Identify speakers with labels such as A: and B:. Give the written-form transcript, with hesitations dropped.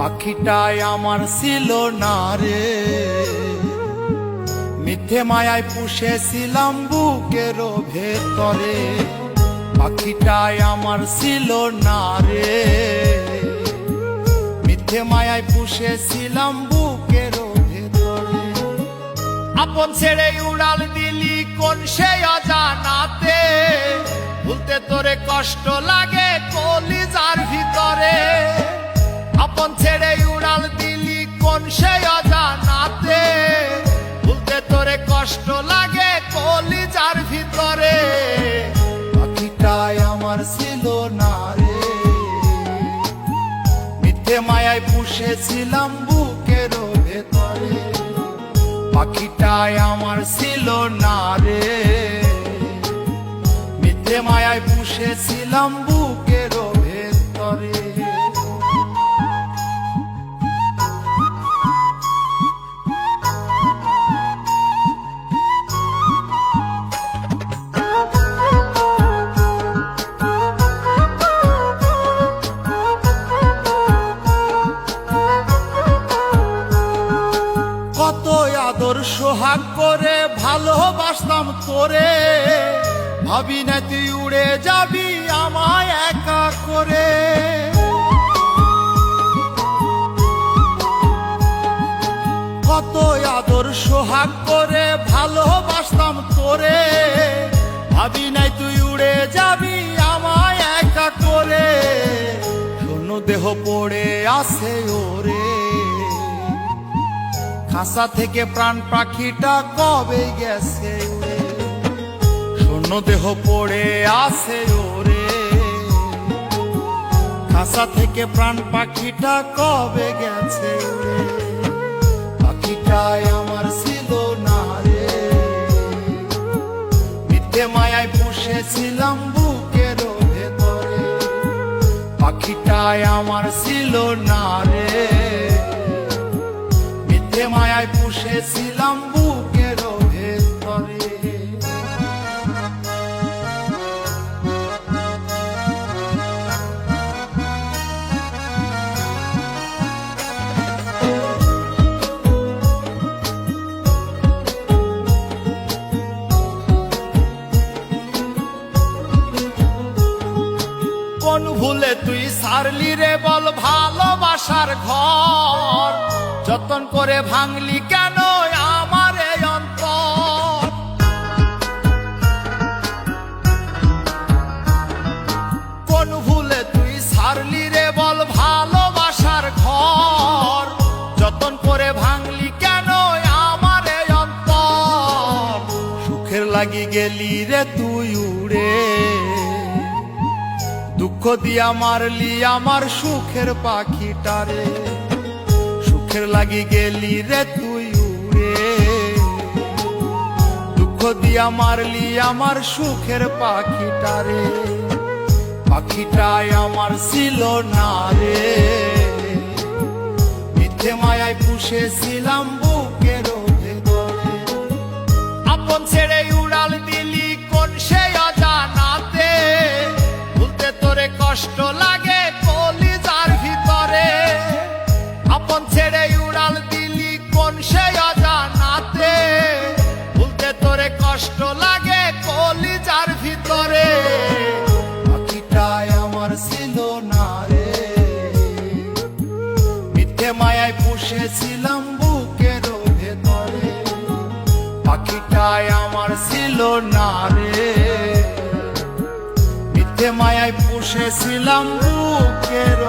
A: পাখিটাই আমার ছিল না রে, মিথ্যে মায়ায় পুষেছিলাম বুকের ভেতরে। পাখিটাই আমার ছিল না রে, মিথ্যে মায়ায় পুষেছিলাম বুকের ভেতরে। আপন ছেড়ে উড়াল দিলি কোন সে অজানাতে, ভুলতে তোরে কষ্ট লাগে কলিজার ভিতরে। আপন ছেড়ে উড়াল দিলি কোন সে অজানাতে, ভুলতে তোরে কষ্ট লাগে কলিজার ভিতরে। পাখিটাই আমার ছিল না রে, মিথ্যে মায়ায় পুষেছিলাম বুকের ভেতরে। পাখিটাই আমার ছিল না রে, মিথ্যে মায়ায় পুষেছিলাম বুকের ভেতরে। কত আদর সোহাগ করে ভালোবাসতাম তোরে, ভাবি না তুই উড়ে যাবি আমায় একা করে। কত আদর সোহাগ করে ভালোবাসতাম তোরে, ভাবি নাই তুই উড়ে যাবি আমায় একা করে। শূন্য দেহ পড়ে আছে ওরে, খাসা থেকে প্রাণ পাখিটা কবে গেছে উড়ে। শূন্য দেহ পড়ে আছে ওরে, খাসা থেকে প্রাণ পাখিটা কবে গেছে উড়ে। পাখিটাই আমার ছিল না রে, মিথ্যে মায়ায় পুষেছিলাম বুকের ভেতরে। পাখিটাই আমার ছিল না রে, মিথ্যে মায়ায় পুষেছিলাম বুকের ভেতরে। কোন ভুলে তুই সারলি রে বল ভালোবাসার ঘর, যতন করে ভাঙলি কেন আমার এই অন্তর। কোন ভুলে তুই সারলি রে বল ভালোবাসার ঘর, যতন করে ভাঙলি কেন আমার এই অন্তর। সুখের লাগি গেলি রে তুই উড়ে, দুঃখ দিয়া মারলি আমার সুখের পাখিটারে। সুখের লাগি গেলি রে তুই উড়ে, দুঃখ দিয়া মারলি আমার সুখের পাখিটারে। পাখিটাই আমার ছিল না রে, মিথ্যে মায়ায় পুষেছিলাম বুকের ভেতরে। আপন ছেড়ে উড়াল দিলি কোন সে অজানাতে, ভুলতে তোরে কষ্ট লাগে কলিজার ভিতরে। আপন ছেড়ে উড়াল দিলি কোন সে অজানাতে, ভুলতে তোরে কষ্ট লাগে কলিজার ভিতরে। পাখিটাই আমার ছিল না রে, মিথ্যে মায়ায় পুষেছিলাম বুকের ভেতরে। পাখিটাই আমার ছিল না রে, মিথ্যে মায়ায় পুষেছিলাম বুকের